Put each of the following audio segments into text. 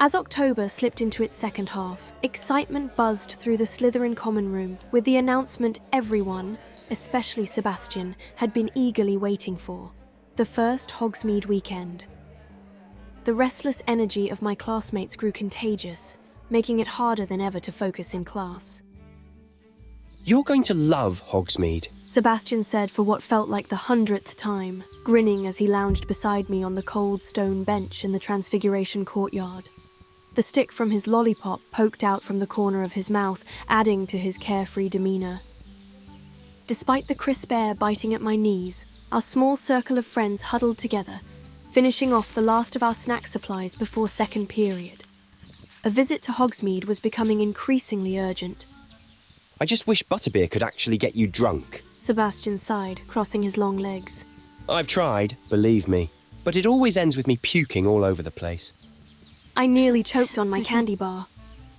As October slipped into its second half, excitement buzzed through the Slytherin common room with the announcement everyone, especially Sebastian, had been eagerly waiting for: the first Hogsmeade weekend. The restless energy of my classmates grew contagious, making it harder than ever to focus in class. You're going to love Hogsmeade, Sebastian said for what felt like the 100th time, grinning as he lounged beside me on the cold stone bench in the Transfiguration courtyard. The stick from his lollipop poked out from the corner of his mouth, adding to his carefree demeanour. Despite the crisp air biting at my knees, our small circle of friends huddled together, finishing off the last of our snack supplies before second period. A visit to Hogsmeade was becoming increasingly urgent. I just wish butterbeer could actually get you drunk. Sebastian sighed, crossing his long legs. I've tried, believe me, but it always ends with me puking all over the place. I nearly choked on my candy bar.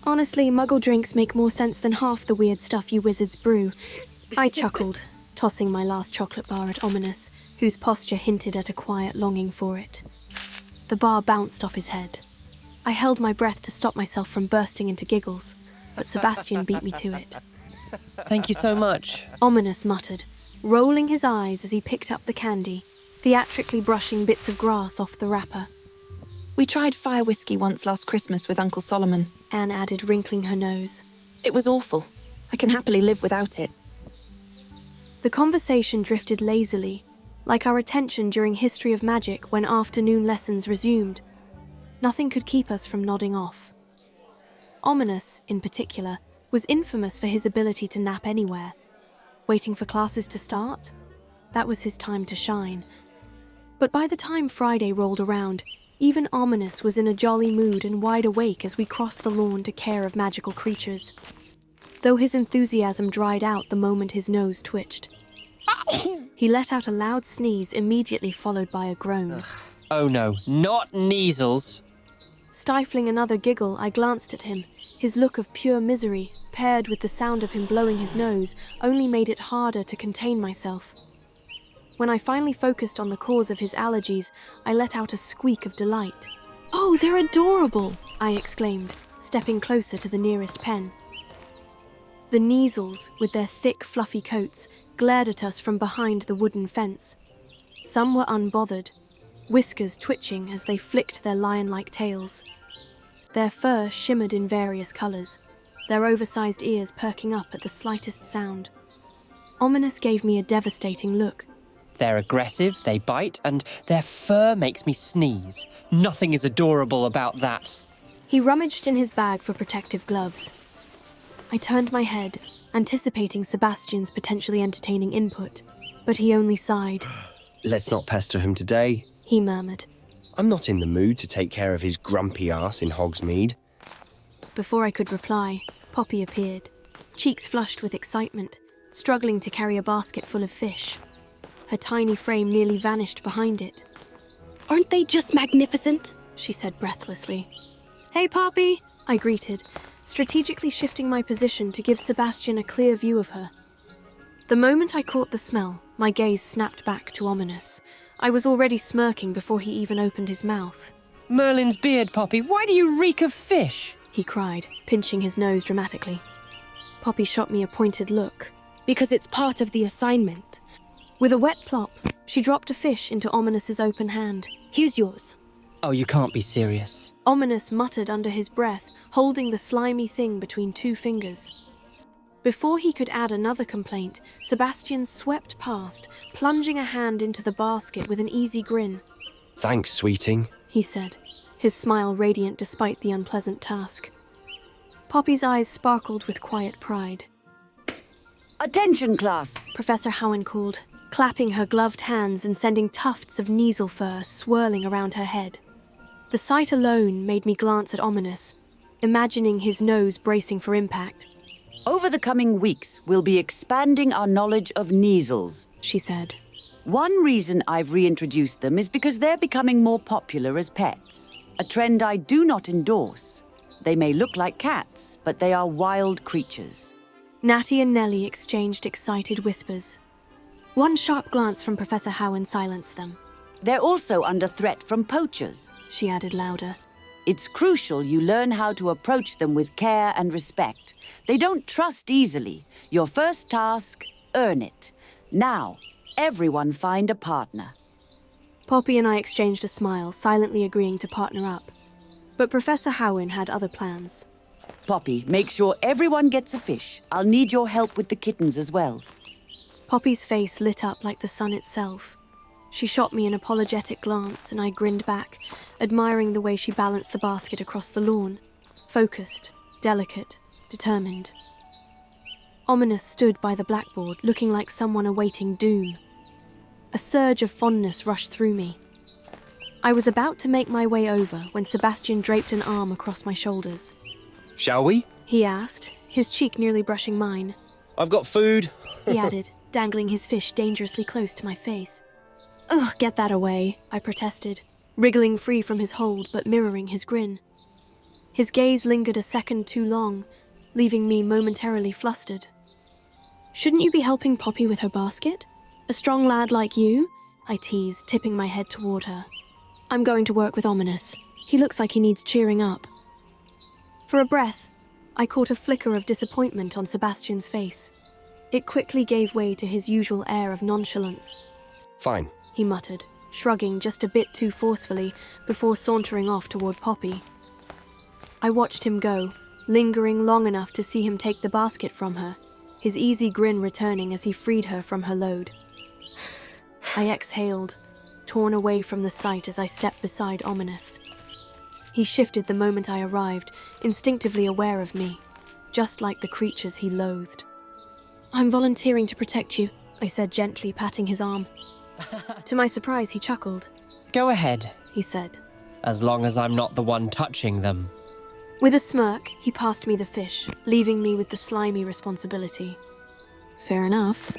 Honestly, muggle drinks make more sense than half the weird stuff you wizards brew. I chuckled, tossing my last chocolate bar at Ominis, whose posture hinted at a quiet longing for it. The bar bounced off his head. I held my breath to stop myself from bursting into giggles, but Sebastian beat me to it. Thank you so much. Ominis muttered, rolling his eyes as he picked up the candy, theatrically brushing bits of grass off the wrapper. We tried fire whiskey once last Christmas with Uncle Solomon, Anne added, wrinkling her nose. It was awful. I can happily live without it. The conversation drifted lazily, like our attention during History of Magic when afternoon lessons resumed. Nothing could keep us from nodding off. Ominis, in particular, was infamous for his ability to nap anywhere. Waiting for classes to start? That was his time to shine. But by the time Friday rolled around, even Ominis was in a jolly mood and wide awake as we crossed the lawn to care of magical creatures. Though his enthusiasm dried out the moment his nose twitched. He let out a loud sneeze, immediately followed by a groan. Oh no, not Kneazles. Stifling another giggle, I glanced at him. His look of pure misery, paired with the sound of him blowing his nose, only made it harder to contain myself. When I finally focused on the cause of his allergies, I let out a squeak of delight. "Oh, they're adorable!" I exclaimed, stepping closer to the nearest pen. The Kneazles, with their thick, fluffy coats, glared at us from behind the wooden fence. Some were unbothered, whiskers twitching as they flicked their lion-like tails. Their fur shimmered in various colours, their oversized ears perking up at the slightest sound. Ominis gave me a devastating look. They're aggressive, they bite, and their fur makes me sneeze. Nothing is adorable about that. He rummaged in his bag for protective gloves. I turned my head, anticipating Sebastian's potentially entertaining input, but he only sighed. Let's not pester him today, he murmured. I'm not in the mood to take care of his grumpy ass in Hogsmeade. Before I could reply, Poppy appeared, cheeks flushed with excitement, struggling to carry a basket full of fish. Her tiny frame nearly vanished behind it. "Aren't they just magnificent?" she said breathlessly. "Hey, Poppy," I greeted, strategically shifting my position to give Sebastian a clear view of her. The moment I caught the smell, my gaze snapped back to Ominis. I was already smirking before he even opened his mouth. Merlin's beard, Poppy, why do you reek of fish? He cried, pinching his nose dramatically. Poppy shot me a pointed look. "Because it's part of the assignment." With a wet plop, she dropped a fish into Ominis's open hand. "Here's yours." Oh, you can't be serious. Ominis muttered under his breath, holding the slimy thing between two fingers. Before he could add another complaint, Sebastian swept past, plunging a hand into the basket with an easy grin. Thanks, sweeting, he said, his smile radiant despite the unpleasant task. Poppy's eyes sparkled with quiet pride. "Attention, class!" Professor Howin called, clapping her gloved hands and sending tufts of Kneazle fur swirling around her head. The sight alone made me glance at Ominis, imagining his nose bracing for impact. "Over the coming weeks, we'll be expanding our knowledge of Kneazles," she said. "One reason I've reintroduced them is because they're becoming more popular as pets. A trend I do not endorse. They may look like cats, but they are wild creatures." Natty and Nellie exchanged excited whispers. One sharp glance from Professor Howin silenced them. "They're also under threat from poachers," she added louder. It's crucial you learn how to approach them with care and respect. They don't trust easily. Your first task, earn it. Now, everyone find a partner. Poppy and I exchanged a smile, silently agreeing to partner up. But Professor Howin had other plans. Poppy, make sure everyone gets a fish. I'll need your help with the kittens as well. Poppy's face lit up like the sun itself. She shot me an apologetic glance, and I grinned back, admiring the way she balanced the basket across the lawn. Focused, delicate, determined. Ominis stood by the blackboard, looking like someone awaiting doom. A surge of fondness rushed through me. I was about to make my way over when Sebastian draped an arm across my shoulders. Shall we? He asked, his cheek nearly brushing mine. I've got food. He added, dangling his fish dangerously close to my face. Ugh, get that away, I protested, wriggling free from his hold but mirroring his grin. His gaze lingered a second too long, leaving me momentarily flustered. Shouldn't you be helping Poppy with her basket? A strong lad like you? I teased, tipping my head toward her. I'm going to work with Ominis. He looks like he needs cheering up. For a breath, I caught a flicker of disappointment on Sebastian's face. It quickly gave way to his usual air of nonchalance. Fine. He muttered, shrugging just a bit too forcefully before sauntering off toward Poppy. I watched him go, lingering long enough to see him take the basket from her, his easy grin returning as he freed her from her load. I exhaled, torn away from the sight as I stepped beside Ominis. He shifted the moment I arrived, instinctively aware of me, just like the creatures he loathed. I'm volunteering to protect you, I said gently, patting his arm. To my surprise, he chuckled. Go ahead, He said. as long as I'm not the one touching them. With a smirk, he passed me the fish, leaving me with the slimy responsibility. Fair enough.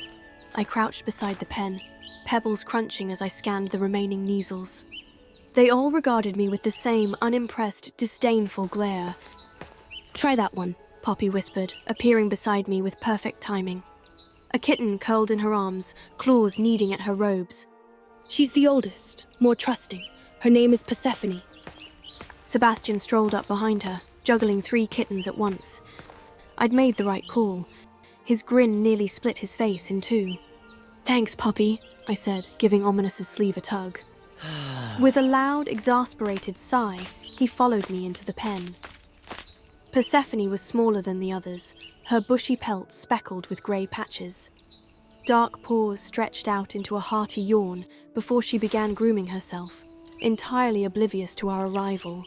I crouched beside the pen, pebbles crunching as I scanned the remaining Kneazles. They all regarded me with the same unimpressed, disdainful glare. Try that one. Poppy whispered, appearing beside me with perfect timing. A kitten curled in her arms, claws kneading at her robes. She's the oldest, more trusting. Her name is Persephone. Sebastian strolled up behind her, juggling 3 kittens at once. I'd made the right call. His grin nearly split his face in 2. Thanks, Poppy, I said, giving Ominis' sleeve a tug. With a loud, exasperated sigh, he followed me into the pen. Persephone was smaller than the others, her bushy pelt speckled with grey patches. Dark paws stretched out into a hearty yawn before she began grooming herself, entirely oblivious to our arrival.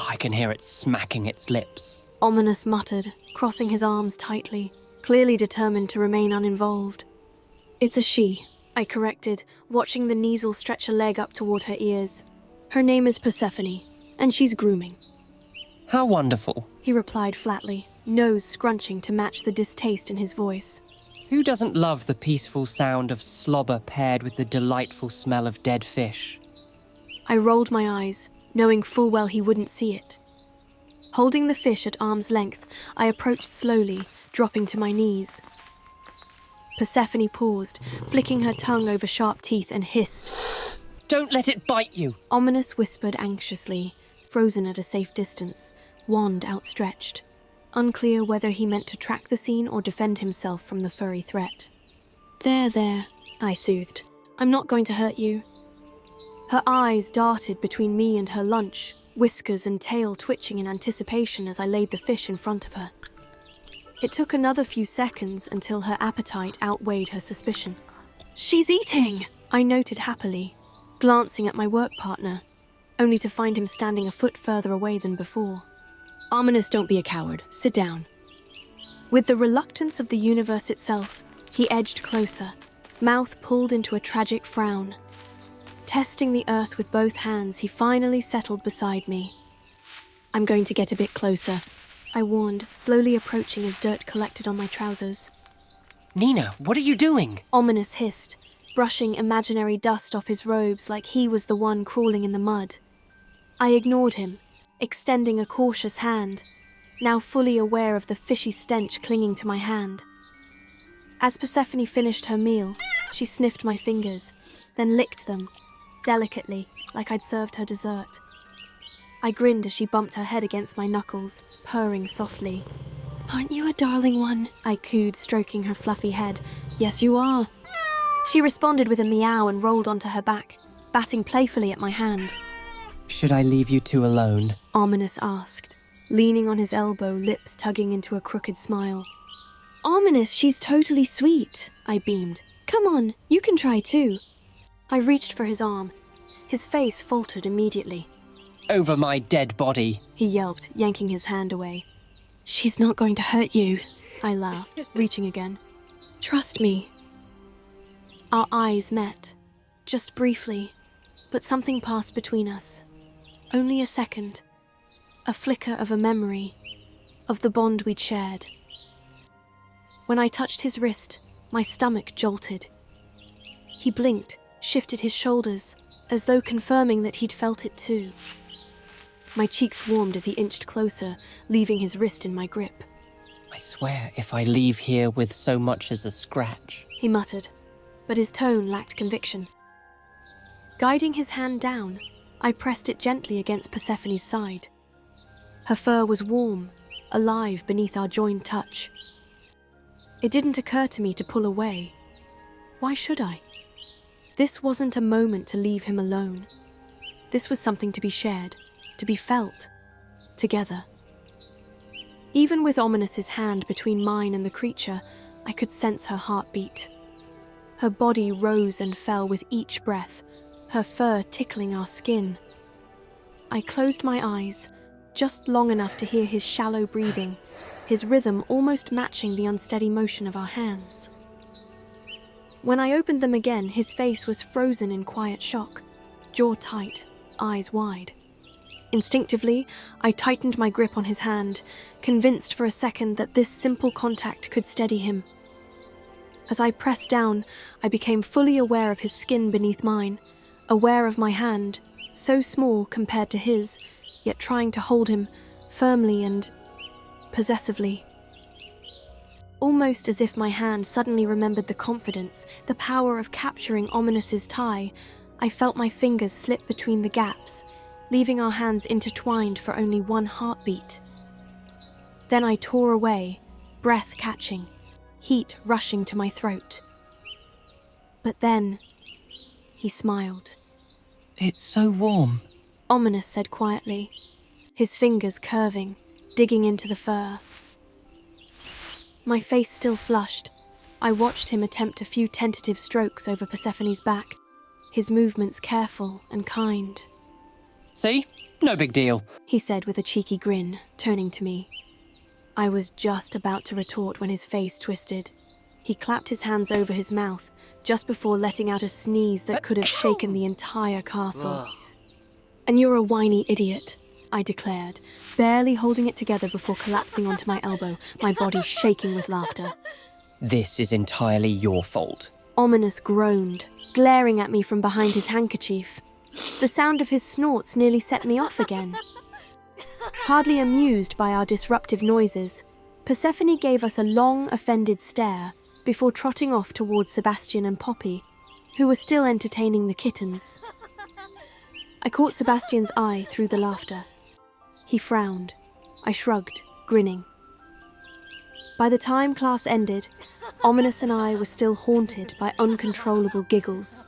I can hear it smacking its lips. Ominis muttered, crossing his arms tightly, clearly determined to remain uninvolved. It's a she, I corrected, watching the Kneazle stretch a leg up toward her ears. Her name is Persephone, and she's grooming. How wonderful. He replied flatly, nose scrunching to match the distaste in his voice. Who doesn't love the peaceful sound of slobber paired with the delightful smell of dead fish? I rolled my eyes, knowing full well he wouldn't see it. Holding the fish at arm's length, I approached slowly, dropping to my knees. Persephone paused, flicking her tongue over sharp teeth, and hissed. Don't let it bite you! Ominis whispered anxiously, frozen at a safe distance, wand outstretched. Unclear whether he meant to track the scene or defend himself from the furry threat. There, I soothed. I'm not going to hurt you. Her eyes darted between me and her lunch, whiskers and tail twitching in anticipation as I laid the fish in front of her. It took another few seconds until her appetite outweighed her suspicion. She's eating! I noted happily, glancing at my work partner, only to find him standing a foot further away than before. Ominis, don't be a coward. Sit down. With the reluctance of the universe itself, he edged closer, mouth pulled into a tragic frown. Testing the earth with both hands, he finally settled beside me. I'm going to get a bit closer, I warned, slowly approaching as dirt collected on my trousers. Nina, what are you doing? Ominis hissed, brushing imaginary dust off his robes like he was the one crawling in the mud. I ignored him, extending a cautious hand, now fully aware of the fishy stench clinging to my hand. As Persephone finished her meal, she sniffed my fingers, then licked them, delicately, like I'd served her dessert. I grinned as she bumped her head against my knuckles, purring softly. "Aren't you a darling one?" I cooed, stroking her fluffy head. "Yes, you are." She responded with a meow and rolled onto her back, batting playfully at my hand. Should I leave you two alone? Ominis asked, leaning on his elbow, lips tugging into a crooked smile. "Ominis, she's totally sweet," I beamed. "Come on, you can try too." I reached for his arm. His face faltered immediately. Over my dead body, He yelped, yanking his hand away. "She's not going to hurt you," I laughed, reaching again. "Trust me." Our eyes met, just briefly, but something passed between us. Only a second, a flicker of a memory, of the bond we'd shared. When I touched his wrist, my stomach jolted. He blinked, shifted his shoulders, as though confirming that he'd felt it too. My cheeks warmed as he inched closer, leaving his wrist in my grip. I swear if I leave here with so much as a scratch. He muttered, but his tone lacked conviction. Guiding his hand down, I pressed it gently against Persephone's side. Her fur was warm, alive beneath our joined touch. It didn't occur to me to pull away. Why should I? This wasn't a moment to leave him alone. This was something to be shared, to be felt, together. Even with Ominis's hand between mine and the creature, I could sense her heartbeat. Her body rose and fell with each breath, her fur tickling our skin. I closed my eyes, just long enough to hear his shallow breathing, his rhythm almost matching the unsteady motion of our hands. When I opened them again, his face was frozen in quiet shock, jaw tight, eyes wide. Instinctively, I tightened my grip on his hand, convinced for a second that this simple contact could steady him. As I pressed down, I became fully aware of his skin beneath mine, aware of my hand, so small compared to his, yet trying to hold him, firmly and possessively. Almost as if my hand suddenly remembered the confidence, the power of capturing Ominis's tie, I felt my fingers slip between the gaps, leaving our hands intertwined for only one heartbeat. Then I tore away, breath catching, heat rushing to my throat. But then, he smiled. It's so warm. Ominis said quietly, his fingers curving, digging into the fur. My face still flushed. I watched him attempt a few tentative strokes over Persephone's back, his movements careful and kind. See? No big deal. He said with a cheeky grin, turning to me. I was just about to retort when his face twisted. He clapped his hands over his mouth, just before letting out a sneeze that could have shaken the entire castle. "And you're a whiny idiot," I declared, barely holding it together before collapsing onto my elbow, my body shaking with laughter. This is entirely your fault. Ominis groaned, glaring at me from behind his handkerchief. The sound of his snorts nearly set me off again. Hardly amused by our disruptive noises, Persephone gave us a long, offended stare before trotting off towards Sebastian and Poppy, who were still entertaining the kittens. I caught Sebastian's eye through the laughter. He frowned. I shrugged, grinning. By the time class ended, Ominis and I were still haunted by uncontrollable giggles.